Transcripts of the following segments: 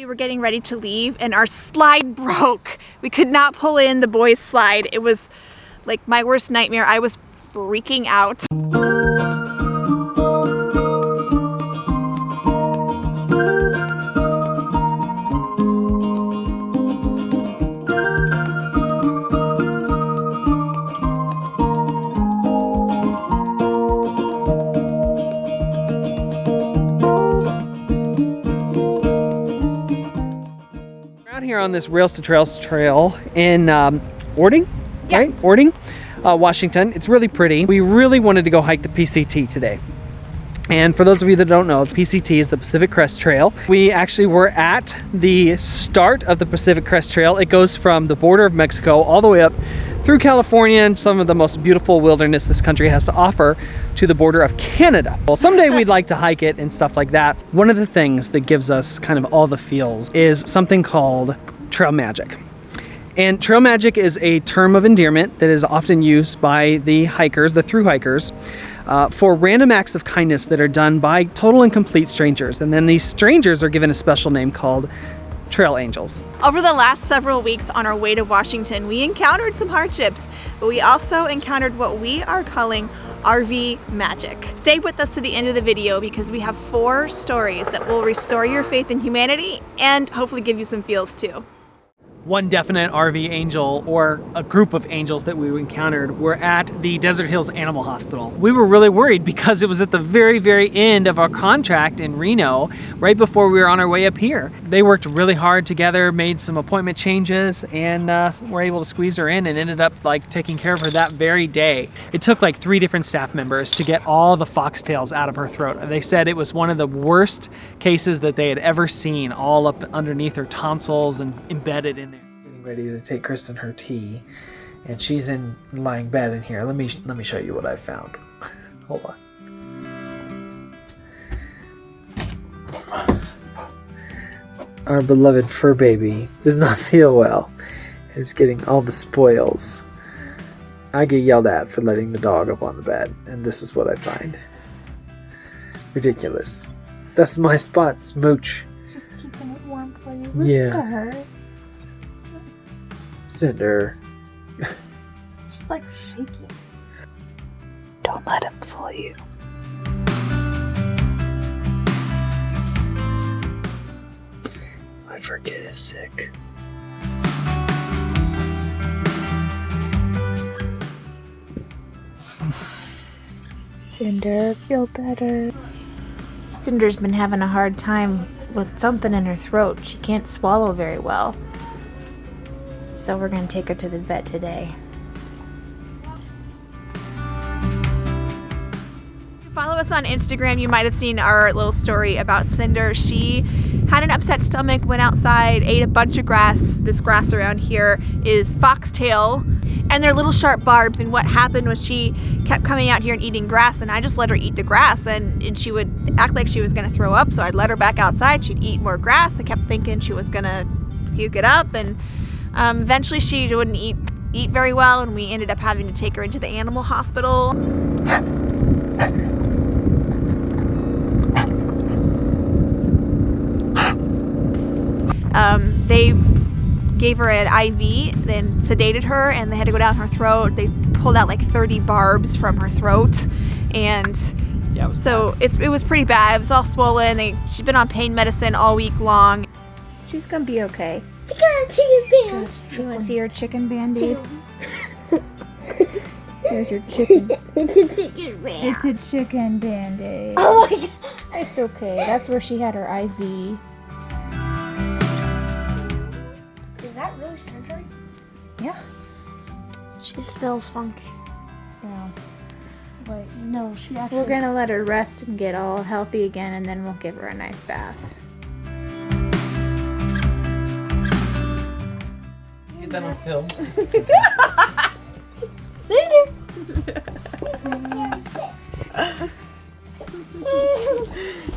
We were getting ready to leave and our slide broke. We could not pull in the boys' slide. It was like my worst nightmare. I was freaking out. Here on this Rails to Trails trail in Ording, Yeah. right? Ording, Washington. It's really pretty. We really wanted to go hike the PCT today. And for those of you that don't know, the PCT is the Pacific Crest Trail. We actually were at the start of the Pacific Crest Trail. It goes from the border of Mexico all the way up through California and some of the most beautiful wilderness this country has to offer to the border of Canada. Well, someday we'd like to hike it and stuff like that. One of the things that gives us kind of all the feels is something called trail magic. And trail magic is a term of endearment that is often used by the hikers, the thru hikers, for random acts of kindness that are done by total and complete strangers. And then these strangers are given a special name called trail angels. Over the last several weeks on our way to Washington, we encountered some hardships, but we also encountered what we are calling RV magic. Stay with us to the end of the video because we have 4 stories that will restore your faith in humanity and hopefully give you some feels too. One definite RV angel, or a group of angels that we encountered, were at the Desert Hills Animal Hospital. We were really worried because it was at the very, very end of our contract in Reno, right before we were on our way up here. They worked really hard together, made some appointment changes, and were able to squeeze her in and ended up like taking care of her that very day. It took like 3 different staff members to get all the foxtails out of her throat. They said it was one of the worst cases that they had ever seen, all up underneath her tonsils and embedded in there. Getting ready to take Kristen her tea, and she's in lying bed in here. Let me show you what I found. Hold on. Our beloved fur baby does not feel well. It's getting all the spoils. I get yelled at for letting the dog up on the bed, and this is what I find. Ridiculous. That's my spot, Smooch. It's just keeping it warm for you. Yeah. Listen to her. Cinder. She's like shaking. Don't let him fool you. I forget is sick. Cinder, feel better. Cinder's been having a hard time with something in her throat. She can't swallow very well. So we're going to take her to the vet today. Follow us on Instagram. You might have seen our little story about Cinder. She had an upset stomach, went outside, ate a bunch of grass. This grass around here is foxtail, and they're little sharp barbs. And what happened was she kept coming out here and eating grass, and I just let her eat the grass, and she would act like she was gonna throw up, so I'd let her back outside. She'd eat more grass. I kept thinking she was gonna puke it up, and eventually she wouldn't eat very well, and we ended up having to take her into the animal hospital. They gave her an IV, then sedated her, and they had to go down her throat. They pulled out like 30 barbs from her throat, and Yeah, it was pretty bad. It was all swollen. She's been on pain medicine all week long. She's going to be okay. You You want to see her chicken band-aid? Here's your chicken. It's a chicken band. It's a chicken band-aid. Oh my god. It's okay. That's where she had her IV. Is that really Sandra? Yeah. She smells funky. Yeah. Wait, no, she actually... We're going to let her rest and get all healthy again, and then we'll give her a nice bath. Get that on film.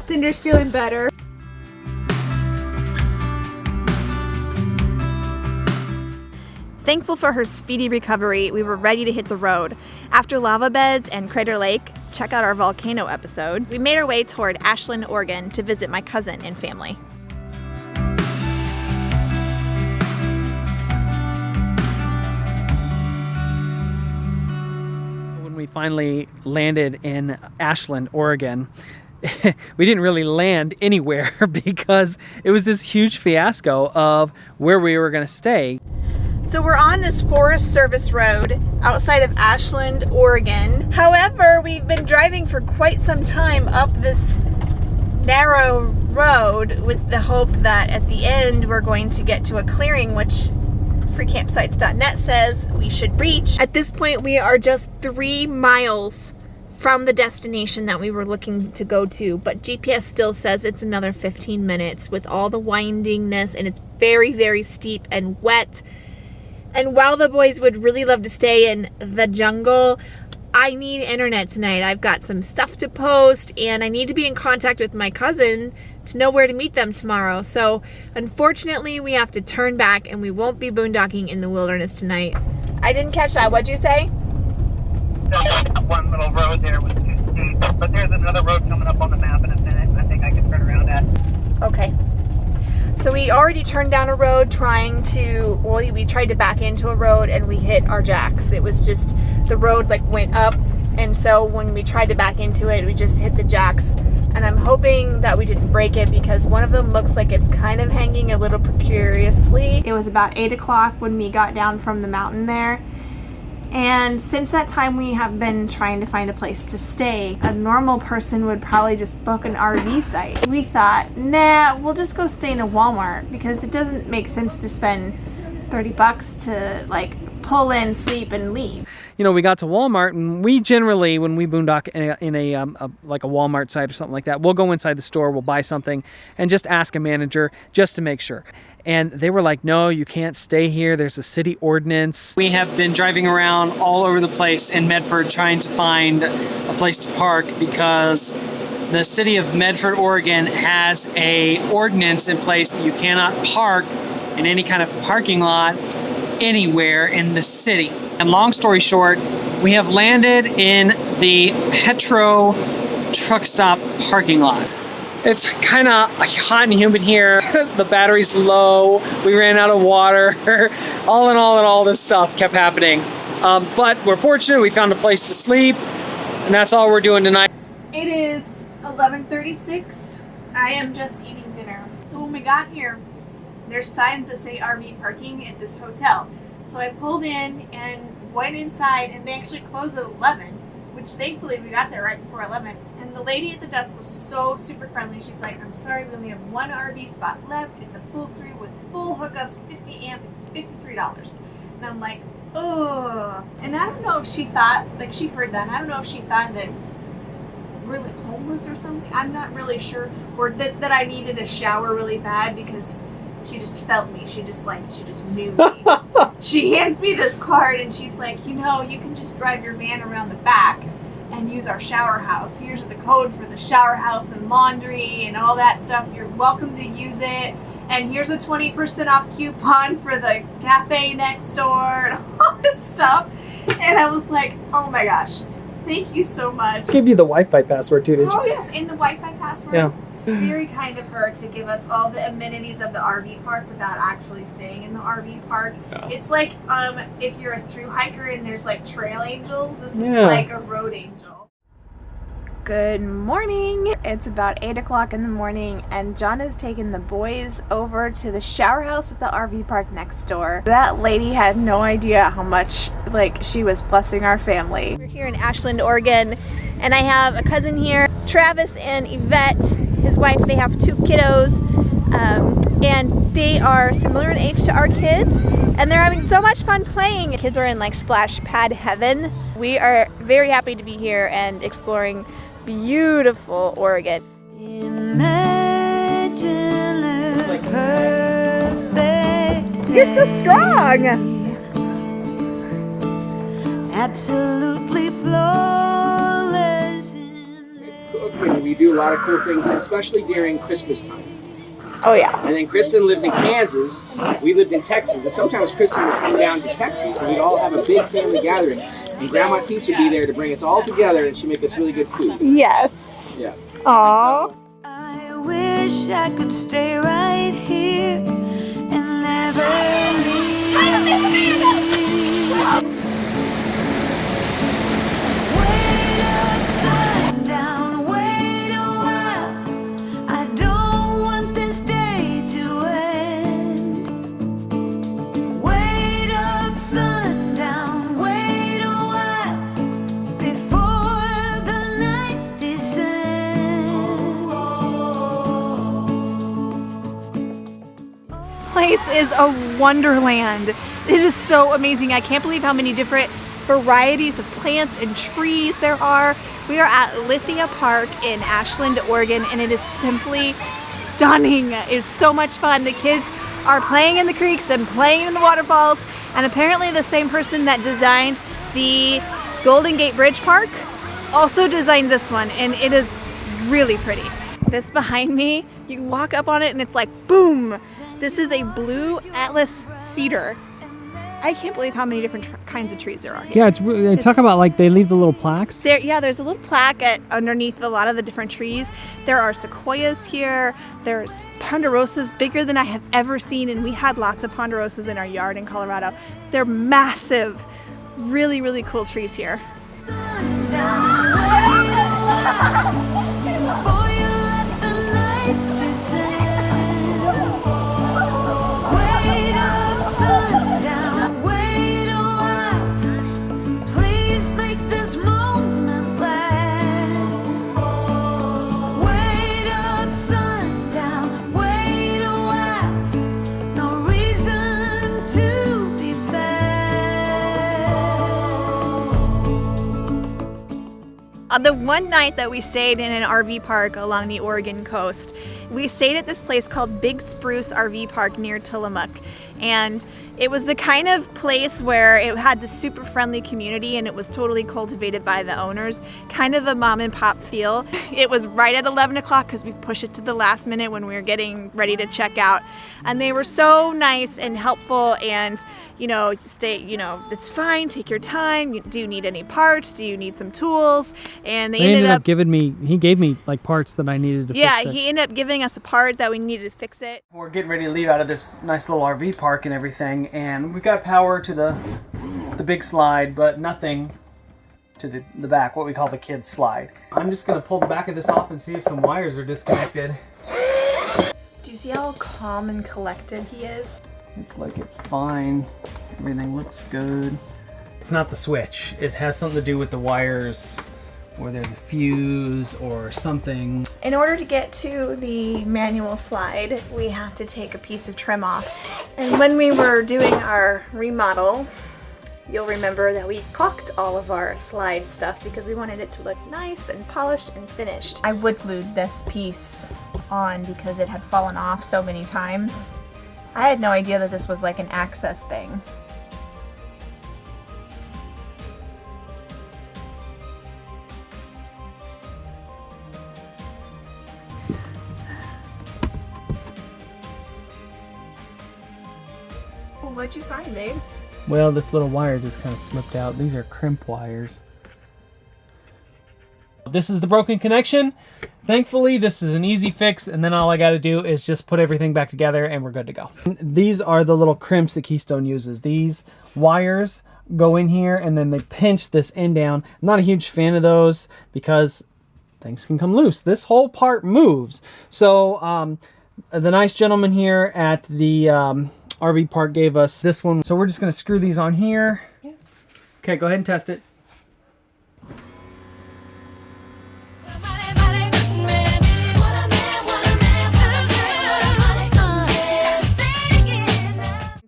Cinder's feeling better. Thankful for her speedy recovery, we were ready to hit the road. After lava beds and Crater Lake, check out our volcano episode. We made our way toward Ashland, Oregon to visit my cousin and family. finally landed in Ashland, Oregon. We didn't really land anywhere because it was this huge fiasco of where we were going to stay. So we're on this Forest Service road outside of Ashland, Oregon. However, we've been driving for quite some time up this narrow road with the hope that at the end we're going to get to a clearing, which freecampsites.net says we should reach. At this point, we are just 3 miles from the destination that we were looking to go to, but GPS still says it's another 15 minutes with all the windingness, and it's very, very steep and wet. And while the boys would really love to stay in the jungle, I need internet tonight. I've got some stuff to post, and I need to be in contact with my cousin to know where to meet them tomorrow. So unfortunately, we have to turn back, and we won't be boondocking in the wilderness tonight. I didn't catch that. What'd you say? One little road there with 2 streets, but there's another road coming up on the map in a minute. I think I can turn around at. Okay. So we already turned down a road we tried to back into a road and we hit our jacks. It was just, the road like went up, and so when we tried to back into it, we just hit the jacks. And I'm hoping that we didn't break it because one of them looks like it's kind of hanging a little precariously. It was about 8 o'clock when we got down from the mountain there. And since that time, we have been trying to find a place to stay. A normal person would probably just book an RV site. We thought, nah, we'll just go stay in a Walmart because it doesn't make sense to spend $30 to like pull in, sleep, and leave. You know, we got to Walmart, and we generally, when we boondock in a like a Walmart site or something like that, we'll go inside the store, we'll buy something, and just ask a manager just to make sure. And they were like, no, you can't stay here. There's a city ordinance. We have been driving around all over the place in Medford trying to find a place to park because the city of Medford, Oregon has a ordinance in place that you cannot park in any kind of parking lot anywhere in the city. And long story short, we have landed in the Petro truck stop parking lot. It's kind of hot and humid here. The battery's low. We ran out of water. All in all this stuff kept happening. But we're fortunate we found a place to sleep, and that's all we're doing tonight. It is 11:36. I am just eating dinner. So when we got here, there's signs that say RV parking at this hotel. So I pulled in and went inside, and they actually closed at 11, which thankfully we got there right before 11. And the lady at the desk was so super friendly. She's like, I'm sorry, we only have 1 RV spot left. It's a pull-through with full hookups, 50 amp, it's $53. And I'm like, ugh. And I don't know if she thought, like she heard that, and I don't know if she thought that we're like homeless or something. I'm not really sure. Or that I needed a shower really bad because she just felt me. She just knew me. She hands me this card and she's like, you know, you can just drive your van around the back and use our shower house. Here's the code for the shower house and laundry and all that stuff. You're welcome to use it. And here's a 20% off coupon for the cafe next door and all this stuff. And I was like, oh my gosh, thank you so much. Gave you the Wi-Fi password too, didn't you? Oh yes, and the Wi-Fi password. Yeah. Very kind of her to give us all the amenities of the RV park without actually staying in the RV park. Yeah. It's like if you're a thru hiker and there's like trail angels, this is like a road angel. Good morning. It's about 8 o'clock in the morning and John has taken the boys over to the shower house at the RV park next door. That lady had no idea how much like she was blessing our family. We're here in Ashland, Oregon, and I have a cousin here, Travis and Yvette, his wife. They have 2 kiddos, and they are similar in age to our kids, and they're having so much fun playing. The kids are in like splash pad heaven. We are very happy to be here and exploring beautiful Oregon. Imagine a perfect day. You're so strong. Absolutely flawless. We do a lot of cool things, especially during Christmas time. Oh yeah. And then Kristen lives in Kansas. We lived in Texas. And sometimes Kristen would come down to Texas and we'd all have a big family gathering. And Grandma Teese would be there to bring us all together and she'd make us really good food. Yes. Yeah. Aww. So, I wish I could stay right here and never leave. place is a wonderland. It is so amazing. I can't believe how many different varieties of plants and trees there are. We are at Lithia Park in Ashland, Oregon, and it is simply stunning. It's so much fun. The kids are playing in the creeks and playing in the waterfalls, and apparently the same person that designed the Golden Gate Bridge Park also designed this one, and it is really pretty. This behind me, you can walk up on it and it's like boom. This is a blue Atlas cedar. I can't believe how many different kinds of trees there are here. Yeah, talk about like they leave the little plaques. There's a little plaque underneath a lot of the different trees. There are sequoias here. There's ponderosas bigger than I have ever seen, and we had lots of ponderosas in our yard in Colorado. They're massive, really, really cool trees here. The one night that we stayed in an RV park along the Oregon coast, we stayed at this place called Big Spruce RV Park near Tillamook, and it was the kind of place where it had this super friendly community and it was totally cultivated by the owners, kind of a mom and pop feel. It was right at 11 o'clock because we pushed it to the last minute when we were getting ready to check out, and they were so nice and helpful, and it's fine, take your time. Do you need any parts? Do you need some tools? And they ended up giving me, he gave me like parts that I needed to fix it. Yeah, he ended up giving us a part that we needed to fix it. We're getting ready to leave out of this nice little RV park and everything, and we've got power to the big slide, but nothing to the back, what we call the kids slide. I'm just gonna pull the back of this off and see if some wires are disconnected. Do you see how calm and collected he is? It's like it's fine. Everything looks good. It's not the switch. It has something to do with the wires where there's a fuse or something. In order to get to the manual slide, we have to take a piece of trim off. And when we were doing our remodel, you'll remember that we caulked all of our slide stuff because we wanted it to look nice and polished and finished. I wood glued this piece on because it had fallen off so many times. I had no idea that this was like an access thing. What'd you find, babe? Well, this little wire just kind of slipped out. These are crimp wires. This is the broken connection. Thankfully, this is an easy fix, and then all I got to do is just put everything back together and we're good to go. These are the little crimps that Keystone uses. These wires go in here and then they pinch this end down. I'm not a huge fan of those because things can come loose. This whole part moves. So the nice gentleman here at the RV park gave us this one. So we're just going to screw these on here. Yes. Okay, go ahead and test it.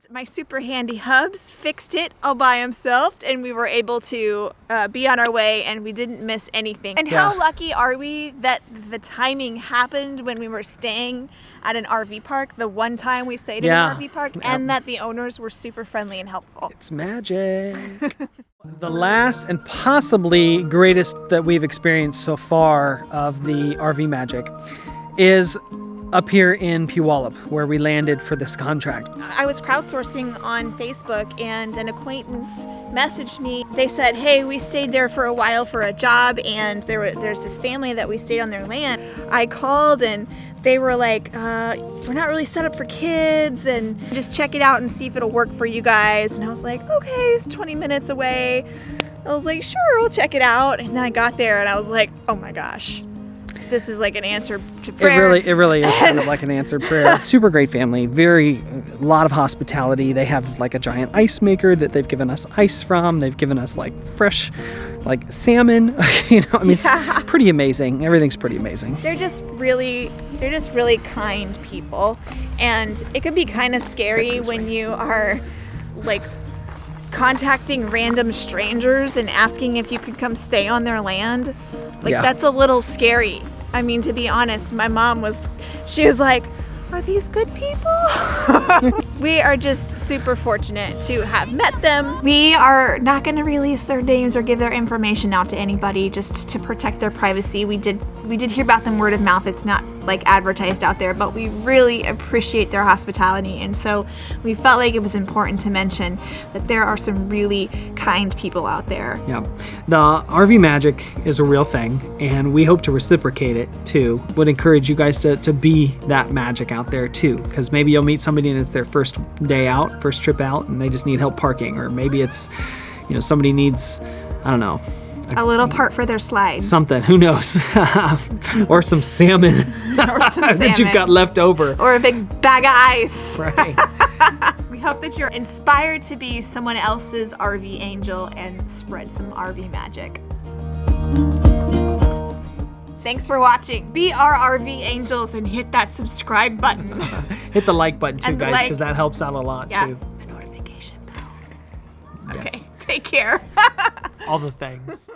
My super handy hubs fixed it all by himself, and we were able to be on our way, and we didn't miss anything. And how lucky are we that the timing happened when we were staying at an RV park, the one time we stayed in an RV park, and that the owners were super friendly and helpful. It's magic. The last and possibly greatest that we've experienced so far of the RV magic is up here in Puyallup, where we landed for this contract. I was crowdsourcing on Facebook, and an acquaintance messaged me. They said, hey, we stayed there for a while for a job, and there's this family that we stayed on their land. I called and they were like, we're not really set up for kids, and just check it out and see if it'll work for you guys. And I was like, okay, it's 20 minutes away. I was like, sure, we'll check it out. And then I got there and I was like, oh my gosh. This is like an answer to prayer. It really is kind of like an answered prayer. Super great family, a lot of hospitality. They have like a giant ice maker that they've given us ice from. They've given us like fresh like salmon. You know, I mean, Yeah. it's pretty amazing. Everything's pretty amazing. They're just really kind people, and it can be kind of scary when you are like contacting random strangers and asking if you could come stay on their land. Like Yeah. that's a little scary. I mean, to be honest, my mom was like, are these good people? We are just super fortunate to have met them. We are not going to release their names or give their information out to anybody just to protect their privacy. We did hear about them word of mouth. It's not like advertised out there, but we really appreciate their hospitality, and so we felt like it was important to mention that there are some really kind people out there. Yeah, the RV magic is a real thing, and we hope to reciprocate it too. Would encourage you guys to be that magic out there too, because maybe you'll meet somebody and it's their first day out, first trip out, and they just need help parking, or maybe it's, you know, somebody needs, I don't know, A little part for their slide. something, who knows, or some salmon, Or some that you've salmon. got left over. Or a big bag of ice. Right. We hope that you're inspired to be someone else's RV angel and spread some RV magic. Thanks for watching. Be our RV angels and hit that subscribe button. Hit the like button too, And guys, like. because that helps out a lot Yeah. too. The notification bell. Yes. Okay, take care. All the things.